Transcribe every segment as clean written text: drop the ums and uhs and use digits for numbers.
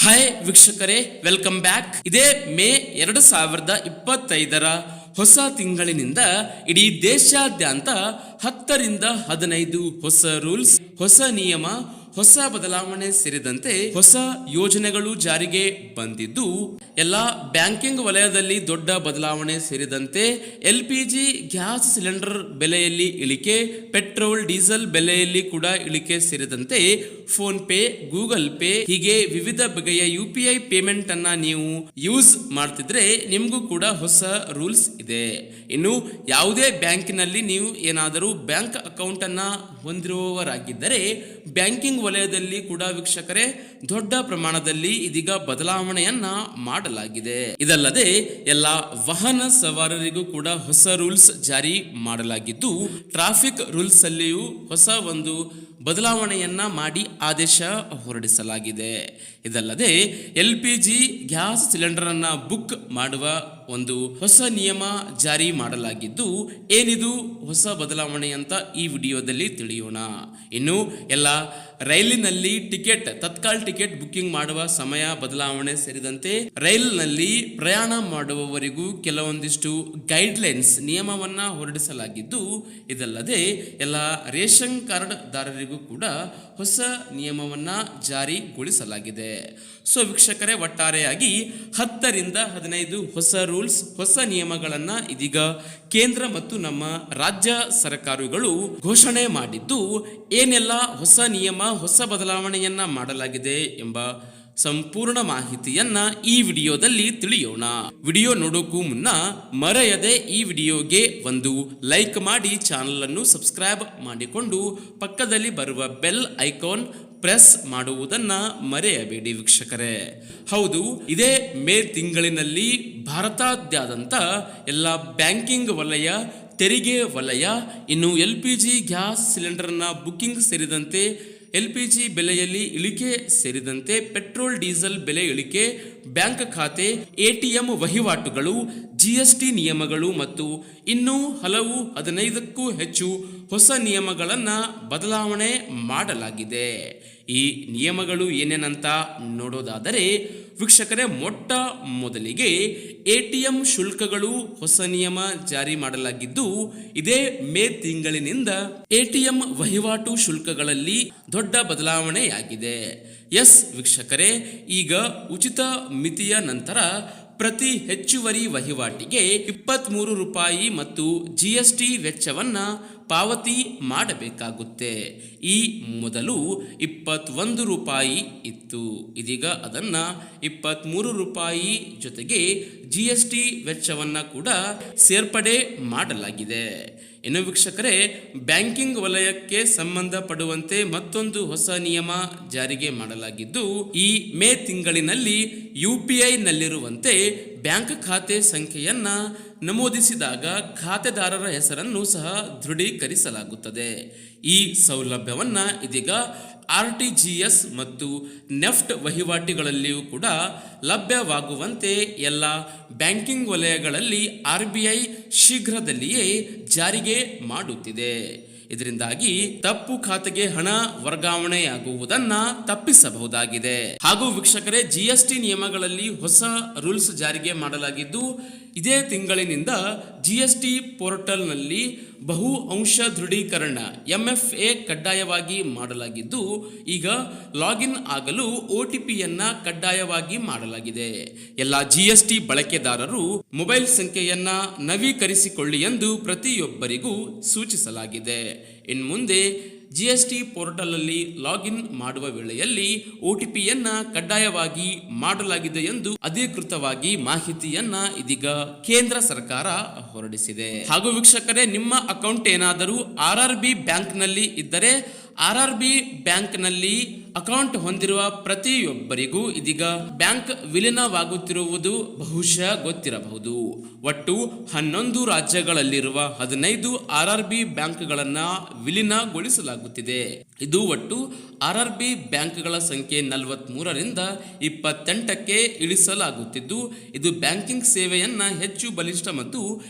Hi ವೀಕ್ಷಕರೇ, welcome back. ಇದೇ ಮೇ 2025 ಹೊಸ ತಿಂಗಳಿನಿಂದ ಇಡೀ ದೇಶಾದ್ಯಂತ 10ರಿಂದ 15 ಹೊಸ ರೂಲ್ಸ್, ಹೊಸ ನಿಯಮ, ಹೊಸ ಬದಲಾವಣೆ ಸೇರಿದಂತೆ ಹೊಸ ಯೋಜನೆಗಳು ಜಾರಿಗೆ ಬಂದಿದ್ದು, ಎಲ್ಲಾ ಬ್ಯಾಂಕಿಂಗ್ ವಲಯದಲ್ಲಿ ದೊಡ್ಡ ಬದಲಾವಣೆ ಸೇರಿದಂತೆ LPG ಗ್ಯಾಸ್ ಸಿಲಿಂಡರ್ ಬೆಲೆಯಲ್ಲಿ ಇಳಿಕೆ, ಪೆಟ್ರೋಲ್ ಡೀಸೆಲ್ ಬೆಲೆಯಲ್ಲಿ ಕೂಡ ಇಳಿಕೆ ಸೇರಿದಂತೆ ಫೋನ್ ಪೇ, ಗೂಗಲ್ ಪೇ ಹೀಗೆ ವಿವಿಧ ಬಗೆಯ UPI ಪೇಮೆಂಟ್ ಅನ್ನ ನೀವು ಯೂಸ್ ಮಾಡ್ತಿದ್ರೆ ನಿಮಗೂ ಕೂಡ ಹೊಸ ರೂಲ್ಸ್ ಇದೆ. ಇನ್ನು ಯಾವುದೇ ಬ್ಯಾಂಕಿನಲ್ಲಿ ನೀವು ಏನಾದರೂ ಬ್ಯಾಂಕ್ ಅಕೌಂಟ್ ಅನ್ನ ಹೊಂದಿರುವವರಾಗಿದ್ದರೆ ಬ್ಯಾಂಕಿಂಗ್ ವಲಯದಲ್ಲಿ ಕೂಡ ವೀಕ್ಷಕರೇ ದೊಡ್ಡ ಪ್ರಮಾಣದಲ್ಲಿ ಇದೀಗ ಬದಲಾವಣೆಯನ್ನ ಮಾಡಲಾಗಿದೆ. ಇದಲ್ಲದೆ ಎಲ್ಲ ವಾಹನ ಸವಾರರಿಗೂ ಕೂಡ ಹೊಸ ರೂಲ್ಸ್ ಜಾರಿ ಮಾಡಲಾಗಿದ್ದು, ಟ್ರಾಫಿಕ್ ರೂಲ್ಸ್ ಅಲ್ಲಿಯೂ ಹೊಸ ಒಂದು ಬದಲಾವಣೆಯನ್ನ ಮಾಡಿ ಆದೇಶ ಹೊರಡಿಸಲಾಗಿದೆ. ಇದಲ್ಲದೆ LPG ಗ್ಯಾಸ್ ಸಿಲಿಂಡರ್ ಅನ್ನ ಬುಕ್ ಮಾಡುವ ಒಂದು ಹೊಸ ನಿಯಮ ಜಾರಿ ಮಾಡಲಾಗಿದ್ದು, ಏನಿದು ಹೊಸ ಬದಲಾವಣೆ ಅಂತ ಈ ವಿಡಿಯೋದಲ್ಲಿ ತಿಳಿಯೋಣ. ಇನ್ನು ಎಲ್ಲ ರೈಲಿನಲ್ಲಿ ತತ್ಕಾಲ್ ಟಿಕೆಟ್ ಬುಕ್ಕಿಂಗ್ ಮಾಡುವ ಸಮಯ ಬದಲಾವಣೆ ಸೇರಿದಂತೆ ರೈಲ್ನಲ್ಲಿ ಪ್ರಯಾಣ ಮಾಡುವವರಿಗೂ ಕೆಲವೊಂದಿಷ್ಟು ಗೈಡ್ಲೈನ್ಸ್ ನಿಯಮವನ್ನ ಹೊರಡಿಸಲಾಗಿದ್ದು, ಇದಲ್ಲದೆ ಎಲ್ಲ ರೇಷನ್ ಕಾರ್ಡ್ ದಾರರಿಗೂ ಕೂಡ ಹೊಸ ನಿಯಮವನ್ನ ಜಾರಿಗೊಳಿಸಲಾಗಿದೆ. ಸೊ ವೀಕ್ಷಕರೇ, ಒಟ್ಟಾರೆಯಾಗಿ 10ರಿಂದ 15 ಹೊಸ ರೂಲ್ಸ್, ಹೊಸ ನಿಯಮಗಳನ್ನ ಇದೀಗ ಕೇಂದ್ರ ಮತ್ತು ನಮ್ಮ ರಾಜ್ಯ ಸರ್ಕಾರಗಳು ಘೋಷಣೆ ಮಾಡಿದ್ದು, ಏನೆಲ್ಲ ಹೊಸ ನಿಯಮ, ಹೊಸ ಬದಲಾವಣೆಯನ್ನ ಮಾಡಲಾಗಿದೆ ಎಂಬ ಸಂಪೂರ್ಣ ಮಾಹಿತಿಯನ್ನ ಈ ವಿಡಿಯೋದಲ್ಲಿ ತಿಳಿಯೋಣ. ವಿಡಿಯೋ ನೋಡೋಕ್ಕೂ ಮುನ್ನ ಮರೆಯದೆ ಈ ವಿಡಿಯೋಗೆ ಒಂದು ಲೈಕ್ ಮಾಡಿ, ಚಾನಲ್ ಅನ್ನು ಸಬ್ಸ್ಕ್ರೈಬ್ ಮಾಡಿಕೊಂಡು ಪಕ್ಕದಲ್ಲಿ ಬರುವ ಬೆಲ್ ಐಕಾನ್ ಪ್ರೆಸ್ ಮಾಡುವುದನ್ನ ಮರೆಯಬೇಡಿ ವೀಕ್ಷಕರೇ. ಹೌದು, ಇದೇ ಮೇ ತಿಂಗಳಿನಲ್ಲಿ ಭಾರತಾದ್ಯಂತ ಎಲ್ಲ ಬ್ಯಾಂಕಿಂಗ್ ವಲಯ, ತೆರಿಗೆ ವಲಯ, ಇನ್ನು LPG ಗ್ಯಾಸ್ ಸಿಲಿಂಡರ್ನ ಬುಕ್ಕಿಂಗ್ ಸೇರಿದಂತೆ LPG ಬೆಲೆಯಲ್ಲಿ ಇಳಿಕೆ ಸೇರಿದಂತೆ ಪೆಟ್ರೋಲ್ ಡೀಸೆಲ್ ಬೆಲೆ ಇಳಿಕೆ, ಬ್ಯಾಂಕ್ ಖಾತೆ, ATM ವಹಿವಾಟುಗಳು, GST ನಿಯಮಗಳು ಮತ್ತು ಇನ್ನೂ ಹಲವು 15ಕ್ಕೂ ಹೆಚ್ಚು ಹೊಸ ನಿಯಮಗಳನ್ನ ಬದಲಾವಣೆ ಮಾಡಲಾಗಿದೆ. ಈ ನಿಯಮಗಳು ಏನೇನಂತ ನೋಡೋದಾದರೆ ವೀಕ್ಷಕರೇ, ಮೊಟ್ಟ ಮೊದಲಿಗೆ ATM ಶುಲ್ಕಗಳು ಹೊಸ ನಿಯಮ ಜಾರಿ ಮಾಡಲಾಗಿದ್ದು, ಇದೇ ಮೇ ತಿಂಗಳಿನಿಂದ ATM ವಹಿವಾಟು ಶುಲ್ಕಗಳಲ್ಲಿ ದೊಡ್ಡ ಬದಲಾವಣೆಯಾಗಿದೆ. ಎಸ್ ವೀಕ್ಷಕರೇ, ಈಗ ಉಚಿತ ಮಿತಿಯ ನಂತರ ಪ್ರತಿ ಹೆಚ್ಚುವರಿ ವಹಿವಾಟಿಗೆ 23 ರೂಪಾಯಿ ಮತ್ತು GST ವೆಚ್ಚವನ್ನ ಪಾವತಿ ಮಾಡಬೇಕಾಗುತ್ತೆ. ಈ ಮೊದಲು 21 ರೂಪಾಯಿ ಇತ್ತು. ಇದೀಗ ಅದನ್ನ 23 ರೂಪಾಯಿ ಜೊತೆಗೆ GST ವೆಚ್ಚವನ್ನ ಕೂಡ ಸೇರ್ಪಡೆ ಮಾಡಲಾಗಿದೆ. ಇನ್ನು ವೀಕ್ಷಕರೇ, ಬ್ಯಾಂಕಿಂಗ್ ವಲಯಕ್ಕೆ ಸಂಬಂಧಪಡುವಂತೆ ಮತ್ತೊಂದು ಹೊಸ ನಿಯಮ ಜಾರಿಗೆ ಮಾಡಲಾಗಿದ್ದು, ಈ ಮೇ ತಿಂಗಳಿನಲ್ಲಿ UPI ನಲ್ಲಿರುವಂತೆ ಬ್ಯಾಂಕ್ ಖಾತೆ ಸಂಖ್ಯೆಯನ್ನ ನಮೂದಿಸಿದಾಗ ಖಾತೆದಾರರ ಹೆಸರನ್ನು ಸಹ ದೃಢೀಕರಿಸಲಾಗುತ್ತದೆ. ಈ ಸೌಲಭ್ಯವನ್ನ ಇದೀಗ RTGS ಮತ್ತು ನೆಫ್ಟ್ ವಹಿವಾಟುಗಳಲ್ಲಿಯೂ ಕೂಡ ಲಭ್ಯವಾಗುವಂತೆ ಎಲ್ಲ ಬ್ಯಾಂಕಿಂಗ್ ವಲಯಗಳಲ್ಲಿ RBI ಶೀಘ್ರದಲ್ಲಿಯೇ ಜಾರಿಗೆ ಮಾಡುತ್ತಿದೆ. ಇದರಿಂದಾಗಿ ತಪ್ಪು ಖಾತೆಗೆ ಹಣ ವರ್ಗಾವಣೆಯಾಗುವುದನ್ನ ತಪ್ಪಿಸಬಹುದಾಗಿದೆ. ಹಾಗೂ ವೀಕ್ಷಕರೇ, GST ನಿಯಮಗಳಲ್ಲಿ ಹೊಸ ರೂಲ್ಸ್ ಜಾರಿಗೆ ಮಾಡಲಾಗಿದ್ದು, ಇದೇ ತಿಂಗಳಿನಿಂದ GST ಪೋರ್ಟಲ್ನಲ್ಲಿ ಬಹು ಅಂಶ ದೃಢೀಕರಣ MFA ಕಡ್ಡಾಯವಾಗಿ ಮಾಡಲಾಗಿದ್ದು, ಈಗ ಲಾಗಿನ್ ಆಗಲು OTPಯನ್ನ ಕಡ್ಡಾಯವಾಗಿ ಮಾಡಲಾಗಿದೆ. ಎಲ್ಲ GST ಬಳಕೆದಾರರು ಮೊಬೈಲ್ ಸಂಖ್ಯೆಯನ್ನ ನವೀಕರಿಸಿಕೊಳ್ಳಿ ಎಂದು ಪ್ರತಿಯೊಬ್ಬರಿಗೂ ಸೂಚಿಸಲಾಗಿದೆ. ಇನ್ಮುಂದೆ GST ಪೋರ್ಟಲ್ ಅಲ್ಲಿ ಲಾಗಿನ್ ಮಾಡುವ ವೇಳೆಯಲ್ಲಿ OTPಯನ್ನ ಕಡ್ಡಾಯವಾಗಿ ಮಾಡಲಾಗಿದೆ ಎಂದು ಅಧಿಕೃತವಾಗಿ ಮಾಹಿತಿಯನ್ನ ಇದೀಗ ಕೇಂದ್ರ ಸರ್ಕಾರ ಹೊರಡಿಸಿದೆ. ಹಾಗೂ ವೀಕ್ಷಕರೇ, ನಿಮ್ಮ ಅಕೌಂಟ್ ಏನಾದರೂ RRB ಬ್ಯಾಂಕ್ ನಲ್ಲಿ ಇದ್ದರೆ RRB ಬ್ಯಾಂಕ್ ನಲ್ಲಿ ಅಕೌಂಟ್ ಹೊಂದಿರುವ ಪ್ರತಿಯೊಬ್ಬರಿಗೂ ಇದೀಗ ಬ್ಯಾಂಕ್ ವಿಲೀನವಾಗುತ್ತಿರುವುದು ಬಹುಶಃ ಗೊತ್ತಿರಬಹುದು. ಒಟ್ಟು 11 ರಾಜ್ಯಗಳಲ್ಲಿರುವ 15 RRB ಬ್ಯಾಂಕ್ಗಳನ್ನ ವಿಲೀನಗೊಳಿಸಲಾಗುತ್ತಿದೆ. ಇದು ಒಟ್ಟು RRB ಬ್ಯಾಂಕ್ಗಳ ಸಂಖ್ಯೆ 43ರಿಂದ 28ಕ್ಕೆ ಇಳಿಸಲಾಗುತ್ತಿದ್ದು, ಇದು ಬ್ಯಾಂಕಿಂಗ್ ಸೇವೆಯನ್ನ ಹೆಚ್ಚು ಬಲಿಷ್ಠ ಮತ್ತು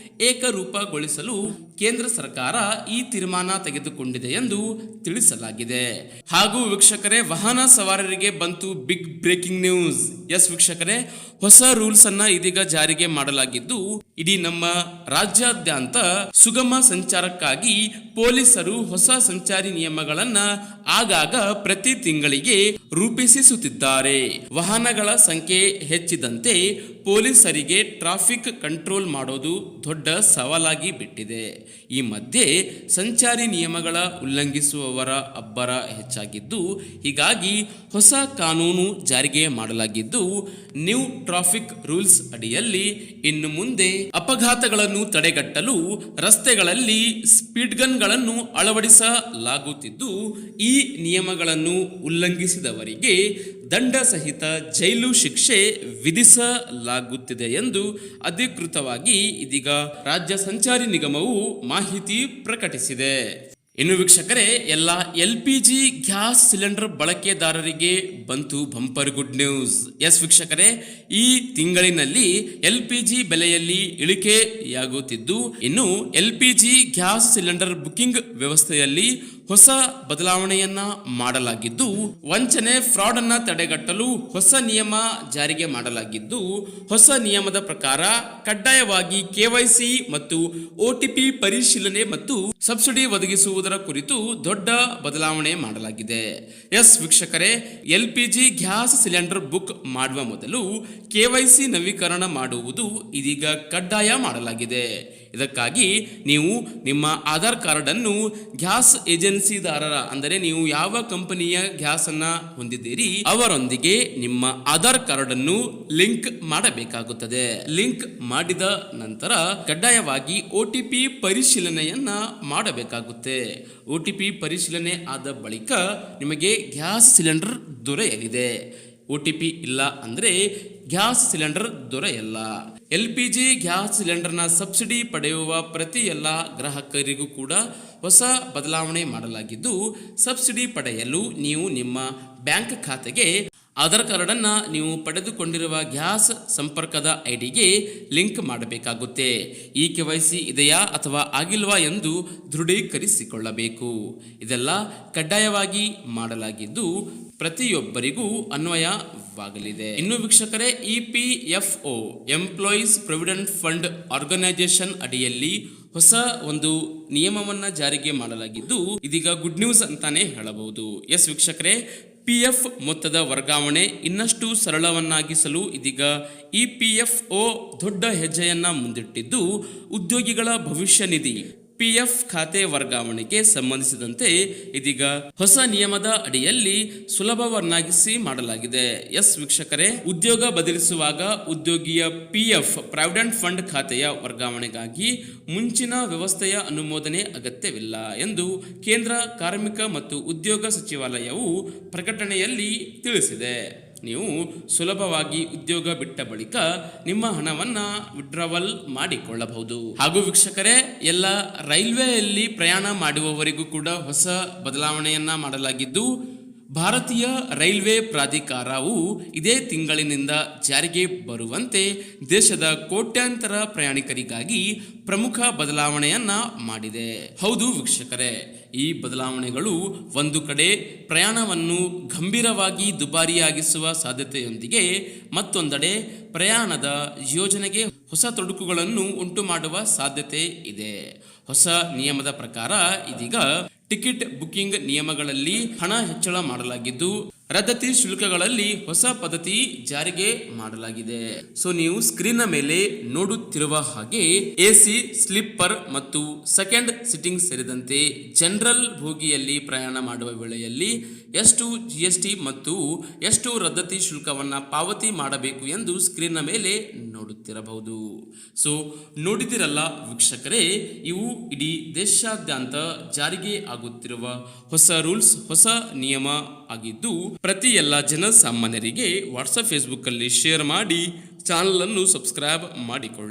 ಏಕರೂಪಗೊಳಿಸಲು ಕೇಂದ್ರ ಸರ್ಕಾರ ಈ ತೀರ್ಮಾನ ತೆಗೆದುಕೊಂಡಿದೆ ಎಂದು ತಿಳಿಸಲಾಗಿದೆ. ಹಾಗೂ ವೀಕ್ಷಕರೇ, ವಾಹನ ಸವಾರರಿಗೆ ಬಂತು ಬಿಗ್ ಬ್ರೇಕಿಂಗ್ ನ್ಯೂಸ್. ಎಸ್ ವೀಕ್ಷಕರೇ, ಹೊಸ ರೂಲ್ಸ್ ಅನ್ನ ಇದೀಗ ಜಾರಿಗೆ ಮಾಡಲಾಗಿದ್ದು, ಇಡೀ ನಮ್ಮ ರಾಜ್ಯಾದ್ಯಂತ ಸುಗಮ ಸಂಚಾರಕ್ಕಾಗಿ ಪೊಲೀಸರು ಹೊಸ ಸಂಚಾರಿ ನಿಯಮಗಳನ್ನ ಆಗಾಗ ಪ್ರತಿ ತಿಂಗಳಿಗೆ ರೂಪಿಸುತ್ತಿದ್ದಾರೆ. ವಾಹನಗಳ ಸಂಖ್ಯೆ ಹೆಚ್ಚಿದಂತೆ ಪೊಲೀಸರಿಗೆ ಟ್ರಾಫಿಕ್ ಕಂಟ್ರೋಲ್ ಮಾಡೋದು ದೊಡ್ಡ ಸವಾಲಾಗಿ ಬಿಟ್ಟಿದೆ. ಈ ಮಧ್ಯೆ ಸಂಚಾರಿ ನಿಯಮಗಳ ಉಲ್ಲಂಘಿಸುವವರ ಅಬ್ಬರ ಹೆಚ್ಚಾಗಿದ್ದು, ಹೀಗಾಗಿ ಹೊಸ ಕಾನೂನು ಜಾರಿಗೆ ಮಾಡಲಾಗಿದ್ದು, ನ್ಯೂ ಟ್ರಾಫಿಕ್ ರೂಲ್ಸ್ ಅಡಿಯಲ್ಲಿ ಇನ್ನು ಮುಂದೆ ಅಪಘಾತಗಳನ್ನು ತಡೆಗಟ್ಟಲು ರಸ್ತೆಗಳಲ್ಲಿ ಸ್ಪೀಡ್ ಗನ್ಗಳನ್ನು ಅಳವಡಿಸಲಾಗುತ್ತಿದ್ದು, ಈ ನಿಯಮಗಳನ್ನು ಉಲ್ಲಂಘಿಸಿದವರಿಗೆ ದಂಡ ಸಹಿತ ಜೈಲು ಶಿಕ್ಷೆ ವಿಧಿಸಲಾಗುತ್ತಿದೆ ಎಂದು ಅಧಿಕೃತವಾಗಿ ಇದೀಗ ರಾಜ್ಯ ಸಂಚಾರಿ ನಿಗಮವು ಮಾಹಿತಿ ಪ್ರಕಟಿಸಿದೆ. ಇನ್ನು ವೀಕ್ಷಕರೇ, ಎಲ್ಲ LPG ಗ್ಯಾಸ್ ಸಿಲಿಂಡರ್ ಬಳಕೆದಾರರಿಗೆ ಬಂತು ಬಂಪರ್ ಗುಡ್ ನ್ಯೂಸ್. ಎಸ್ ವೀಕ್ಷಕರೇ, ಈ ತಿಂಗಳಿನಲ್ಲಿ LPG ಬೆಲೆಯಲ್ಲಿ ಇಳಿಕೆಯಾಗುತ್ತಿದ್ದು, ಇನ್ನು LPG ಗ್ಯಾಸ್ ಸಿಲಿಂಡರ್ ಬುಕಿಂಗ್ ವ್ಯವಸ್ಥೆಯಲ್ಲಿ ಹೊಸ ಬದಲಾವಣೆಯನ್ನ ಮಾಡಲಾಗಿದ್ದು, ವಂಚನೆ ಫ್ರಾಡ್ ಅನ್ನ ತಡೆಗಟ್ಟಲು ಹೊಸ ನಿಯಮ ಜಾರಿಗೆ ಮಾಡಲಾಗಿದ್ದು, ಹೊಸ ನಿಯಮದ ಪ್ರಕಾರ ಕಡ್ಡಾಯವಾಗಿ KYC ಮತ್ತು OTP ಪರಿಶೀಲನೆ ಮತ್ತು ಸಬ್ಸಿಡಿ ಒದಗಿಸುವುದರ ಕುರಿತು ದೊಡ್ಡ ಬದಲಾವಣೆ ಮಾಡಲಾಗಿದೆ. ಎಸ್ ವೀಕ್ಷಕರೇ, LPG ಗ್ಯಾಸ್ ಸಿಲಿಂಡರ್ ಬುಕ್ ಮಾಡುವ ಮೊದಲು KYC ನವೀಕರಣ ಮಾಡುವುದು ಇದೀಗ ಕಡ್ಡಾಯ ಮಾಡಲಾಗಿದೆ. ಇದಕ್ಕಾಗಿ ನೀವು ನಿಮ್ಮ ಆಧಾರ್ ಕಾರ್ಡ್ ಅನ್ನು ಗ್ಯಾಸ್ ಏಜೆನ್ಸಿದಾರರ, ಅಂದರೆ ನೀವು ಯಾವ ಕಂಪನಿಯ ಗ್ಯಾಸ್ ಅನ್ನ ಹೊಂದಿದ್ದೀರಿ ಅವರೊಂದಿಗೆ ನಿಮ್ಮ ಆಧಾರ್ ಕಾರ್ಡ್ ಅನ್ನು ಲಿಂಕ್ ಮಾಡಬೇಕಾಗುತ್ತದೆ. ಲಿಂಕ್ ಮಾಡಿದ ನಂತರ ಕಡ್ಡಾಯವಾಗಿ OTP ಪರಿಶೀಲನೆಯನ್ನ ಮಾಡಬೇಕಾಗುತ್ತೆ. OTP ಪರಿಶೀಲನೆ ಆದ ಬಳಿಕ ನಿಮಗೆ ಗ್ಯಾಸ್ ಸಿಲಿಂಡರ್ ದೊರೆಯಲಿದೆ. OTP ಇಲ್ಲ ಅಂದ್ರೆ ಗ್ಯಾಸ್ ಸಿಲಿಂಡರ್ ದೊರೆಯಲ್ಲ. LPG ಗ್ಯಾಸ್ ಸಿಲಿಂಡರ್ನ ಸಬ್ಸಿಡಿ ಪಡೆಯುವ ಪ್ರತಿ ಎಲ್ಲ ಗ್ರಾಹಕರಿಗೂ ಕೂಡ ಹೊಸ ಬದಲಾವಣೆ ಮಾಡಲಾಗಿದ್ದು, ಸಬ್ಸಿಡಿ ಪಡೆಯಲು ನೀವು ನಿಮ್ಮ ಬ್ಯಾಂಕ್ ಖಾತೆಗೆ ಆಧಾರ್ ಕಾರ್ಡ್ ಅನ್ನ ನೀವು ಪಡೆದುಕೊಂಡಿರುವ ಗ್ಯಾಸ್ ಸಂಪರ್ಕದ ಐಡಿಗೆ ಲಿಂಕ್ ಮಾಡಬೇಕಾಗುತ್ತೆ. ಈ KYC ಇದೆಯಾ ಅಥವಾ ಆಗಿಲ್ವಾ ಎಂದು ದೃಢೀಕರಿಸಿಕೊಳ್ಳಬೇಕು. ಇದೆಲ್ಲ ಕಡ್ಡಾಯವಾಗಿ ಮಾಡಲಾಗಿದ್ದು, ಪ್ರತಿಯೊಬ್ಬರಿಗೂ ಅನ್ವಯವಾಗಲಿದೆ. ಇನ್ನು ವೀಕ್ಷಕರೇ, EPFO employees provident fund organisation ಅಡಿಯಲ್ಲಿ ಹೊಸ ಒಂದು ನಿಯಮವನ್ನ ಜಾರಿಗೆ ಮಾಡಲಾಗಿದ್ದು, ಇದೀಗ ಗುಡ್ ನ್ಯೂಸ್ ಅಂತಾನೆ ಹೇಳಬಹುದು. ಎಸ್ ವೀಕ್ಷಕರೇ, PF ಮೊತ್ತದ ವರ್ಗಾವಣೆ ಇನ್ನಷ್ಟು ಸರಳವನ್ನಾಗಿಸಲು ಇದೀಗ EPFO ದೊಡ್ಡ ಹೆಜ್ಜೆಯನ್ನ ಮುಂದಿಟ್ಟಿದ್ದು, ಉದ್ಯೋಗಿಗಳ ಭವಿಷ್ಯ ನಿಧಿ PF ಖಾತೆ ವರ್ಗಾವಣೆಗೆ ಸಂಬಂಧಿಸಿದಂತೆ ಇದೀಗ ಹೊಸ ನಿಯಮದ ಅಡಿಯಲ್ಲಿ ಸುಲಭವನ್ನಾಗಿಸಿ ಮಾಡಲಾಗಿದೆ. ಎಸ್ ವೀಕ್ಷಕರೇ, ಉದ್ಯೋಗ ಬದಲಿಸುವಾಗ ಉದ್ಯೋಗಿಯ PF ಪ್ರಾವಿಡೆಂಟ್ ಫಂಡ್ ಖಾತೆಯ ವರ್ಗಾವಣೆಗಾಗಿ ಮುಂಚಿನ ವ್ಯವಸ್ಥೆಯ ಅನುಮೋದನೆ ಅಗತ್ಯವಿಲ್ಲ ಎಂದು ಕೇಂದ್ರ ಕಾರ್ಮಿಕ ಮತ್ತು ಉದ್ಯೋಗ ಸಚಿವಾಲಯವು ಪ್ರಕಟಣೆಯಲ್ಲಿ ತಿಳಿಸಿದೆ. ನೀವು ಸುಲಭವಾಗಿ ಉದ್ಯೋಗ ಬಿಟ್ಟ ಬಳಿಕ ನಿಮ್ಮ ಹಣವನ್ನ ವಿಡ್ರಾವಲ್ ಮಾಡಿಕೊಳ್ಳಬಹುದು. ಹಾಗೂ ವೀಕ್ಷಕರೇ, ಎಲ್ಲ ರೈಲ್ವೆಯಲ್ಲಿ ಪ್ರಯಾಣ ಮಾಡುವವರಿಗೂ ಕೂಡ ಹೊಸ ಬದಲಾವಣೆಯನ್ನ ಮಾಡಲಾಗಿದ್ದು, ಭಾರತೀಯ ರೈಲ್ವೆ ಪ್ರಾಧಿಕಾರವು ಇದೇ ತಿಂಗಳಿನಿಂದ ಜಾರಿಗೆ ಬರುವಂತೆ ದೇಶದ ಕೋಟ್ಯಾಂತರ ಪ್ರಯಾಣಿಕರಿಗಾಗಿ ಪ್ರಮುಖ ಬದಲಾವಣೆಯನ್ನ ಮಾಡಿದೆ. ಹೌದು ವೀಕ್ಷಕರೇ, ಈ ಬದಲಾವಣೆಗಳು ಒಂದು ಕಡೆ ಪ್ರಯಾಣವನ್ನು ಗಂಭೀರವಾಗಿ ದುಬಾರಿಯಾಗಿಸುವ ಸಾಧ್ಯತೆಯೊಂದಿಗೆ ಮತ್ತೊಂದೆಡೆ ಪ್ರಯಾಣದ ಯೋಜನೆಗೆ ಹೊಸ ತೊಡಕುಗಳನ್ನು ಉಂಟು ಮಾಡುವ ಸಾಧ್ಯತೆ ಇದೆ. ಹೊಸ ನಿಯಮದ ಪ್ರಕಾರ ಇದೀಗ ಟಿಕೆಟ್ ಬುಕಿಂಗ್ ನಿಯಮಗಳಲ್ಲಿ ಹಣ ಹೆಚ್ಚಳ ಮಾಡಲಾಗಿದ್ದು, ರದ್ದತಿ ಶುಲ್ಕಗಳಲ್ಲಿ ಹೊಸ ಪದ್ಧತಿ ಜಾರಿಗೆ ಮಾಡಲಾಗಿದೆ. ಸೊ ನೀವು ಸ್ಕ್ರೀನ್ ಮೇಲೆ ನೋಡುತ್ತಿರುವ ಹಾಗೆ AC, ಸ್ಲೀಪರ್ ಮತ್ತು ಸೆಕೆಂಡ್ ಸಿಟ್ಟಿಂಗ್ ಸೇರಿದಂತೆ ಜನರಲ್ ಬೋಗಿಯಲ್ಲಿ ಪ್ರಯಾಣ ಮಾಡುವ ವೇಳೆಯಲ್ಲಿ ಎಷ್ಟು GST ಮತ್ತು ಎಷ್ಟು ರದ್ದತಿ ಶುಲ್ಕವನ್ನ ಪಾವತಿ ಮಾಡಬೇಕು ಎಂದು ಸ್ಕ್ರೀನ್ ಮೇಲೆ ನೋಡುತ್ತಿರಬಹುದು. ಸೊ ನೋಡಿದಿರಲ್ಲ ವೀಕ್ಷಕರೇ, ಇವು ಇಡೀ ದೇಶಾದ್ಯಂತ ಜಾರಿಗೆ ಆಗುತ್ತಿರುವ ಹೊಸ ರೂಲ್ಸ್, ಹೊಸ ನಿಯಮ ಆಗಿದ್ದು, ಪ್ರತಿ ಎಲ್ಲ ಜನಸಾಮಾನ್ಯರಿಗೆ ವಾಟ್ಸಪ್, ಫೇಸ್ಬುಕ್ ಅಲ್ಲಿ ಶೇರ್ ಮಾಡಿ ಚಾನಲ್ ಅನ್ನು ಸಬ್ಸ್ಕ್ರೈಬ್ ಮಾಡಿಕೊಳ್ಳಿ.